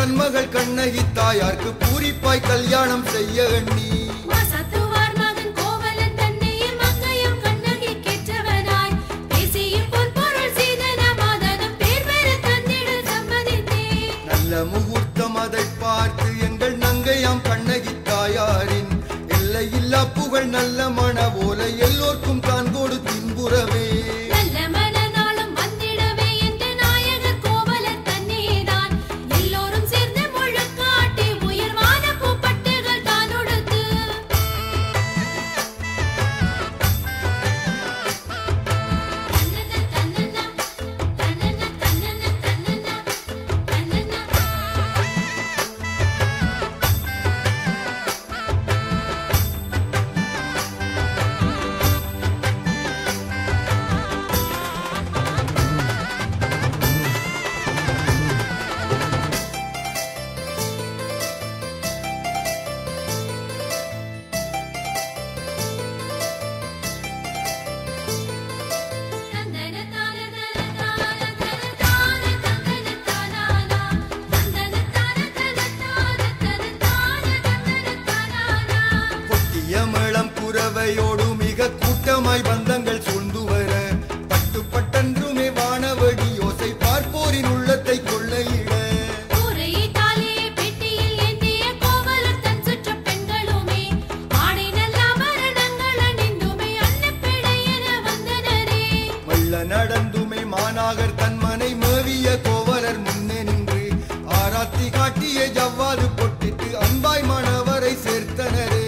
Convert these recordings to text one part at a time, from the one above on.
தன் மகள் கண்ணகி தாயார்க்கு பூரிப்பாய் கல்யாணம் செய்ய எண்ணி முகூர்த்தம் அதை பார்த்து எங்கள் நங்கையாம் கண்ணகி தாயாரின் எல்லையில்லா புகழ் நல்ல மன போல எல்லோர்க்கும் தான் கொடு தின்புறவே குறவையோடு மிக கூட்டமாய் பந்தங்கள் சூழ்ந்து வர பட்டுப்பட்டன்றுமே வானவடி யோசை பார்ப்போரின் உள்ளத்தை கொள்ளையிட வெள்ள நடந்துமே மாநாகர் தன்மனை மேவிய கோவலர் முன்னே நின்று ஆராத்தி காட்டிய ஜவ்வாது பொட்டிட்டு அன்பாய் மாணவரை சேர்த்தனரே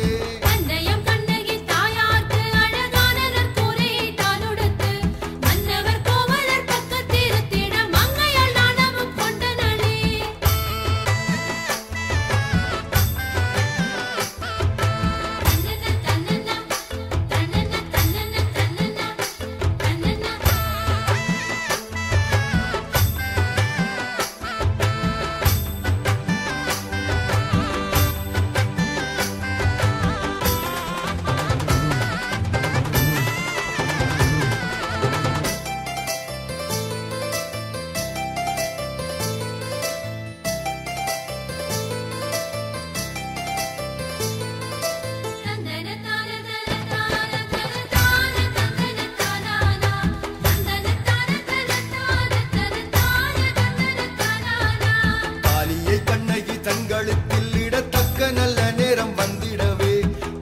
தங்களுக்கு இடத்தக்க நல்ல நேரம் வந்திடவே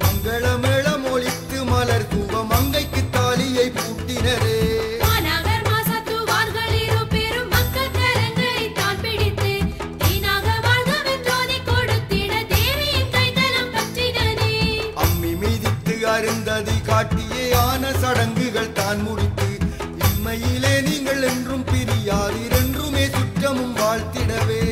மங்கள மேளம் ஒலித்து மலர் தூவ மங்கைக்கு தாலியை பூட்டினரே அம்மி மீதித்து அருந்ததி காட்டியே ஆன சடங்குகள் தான் முடித்து இம்மையிலே நீங்கள் என்றும் பிரியாதீர் என்றுமே சுற்றமும் வாழ்த்திடவே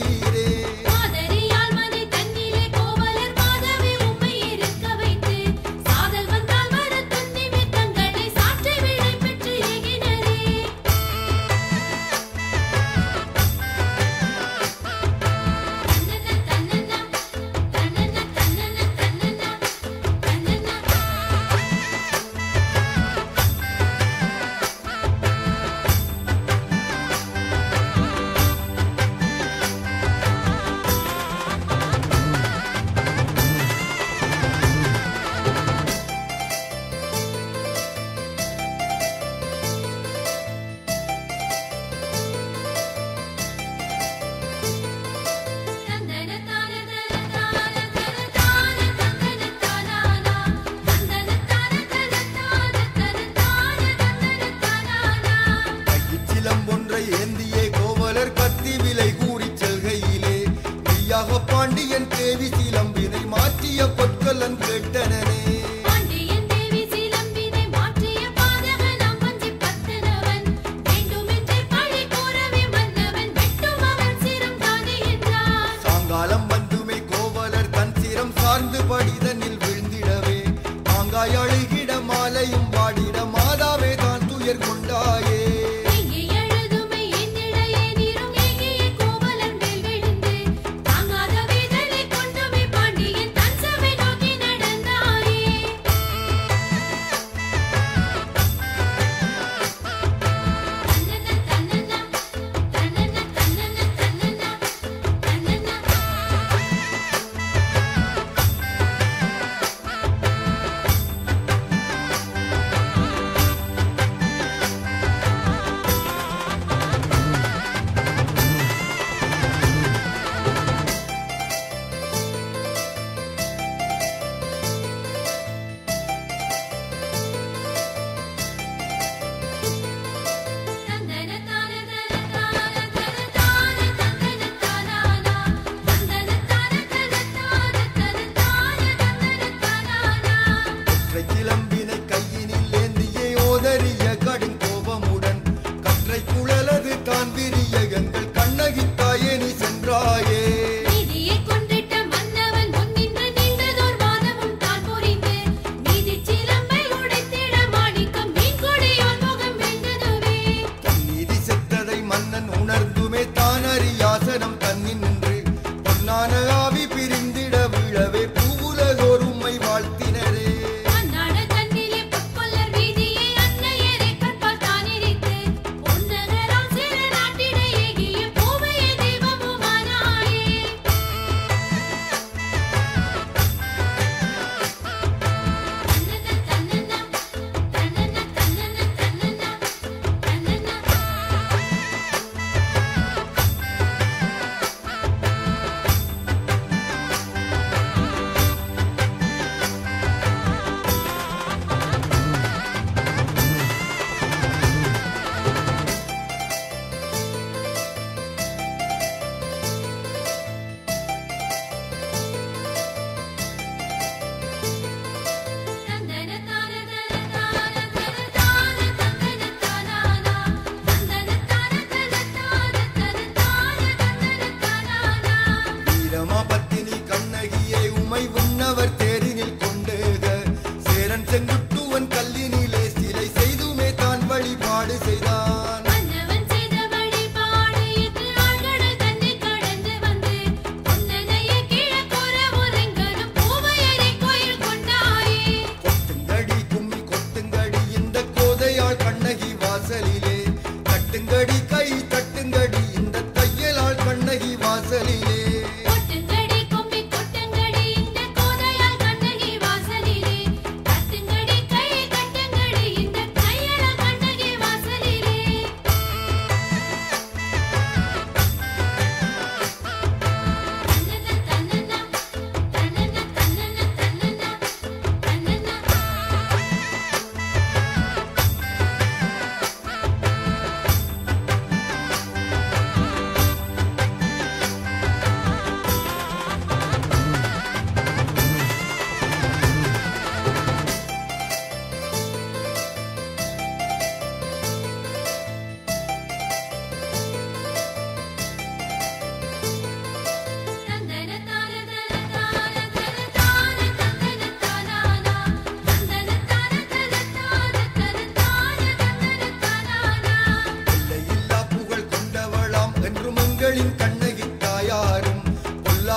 வந்தீரே. மாதரியால் மனை தன்னிலே கோவலர் மாதவே உம்மை இருக்க வைத்து சாதல் வந்தால் வர துன்னிமே தங்களை சாற்றி விடை பெற்று ஏகினரே. தன்னன தன்னன தன்னன தன்னன தன்னன சிலம்பொன்றை ஏந்தியே கோவலர் கத்தி விலை கூறிச் செல்கையிலே மெய்யாக பாண்டியன் தேவி சிலம்பினை மாற்றிய பொற்கலன் கேட்டனனே. பாண்டியன் தேவி சிலம்பினை மாற்றிய பாதகனாம் வஞ்சி பத்தனவன் வேண்டுமென்றே பழி கூறவே மன்னவன் வெட்டும் அவன் சிரம் தானே என்றான். சாங்காலம் வந்துமே கோவலர் தன் சிரம் சார்ந்து படிதனில் விழுந்திடவே மாங்காய் அழுகிட மாலையும் வாடிட மாதாவே தான் துயர் கொண்டாயே. எங்கே எழுதுமை என்னிடையே நீரும் ஏகிய கோவலன் மேல் விழுந்து தாங்காத வேதனை கொண்டுமே பாண்டியன் தன் சபை நோக்கி நடந்தாயே. தன்னன தன்னன தன்னன தன்னன தன்னன தன்னன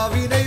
வினை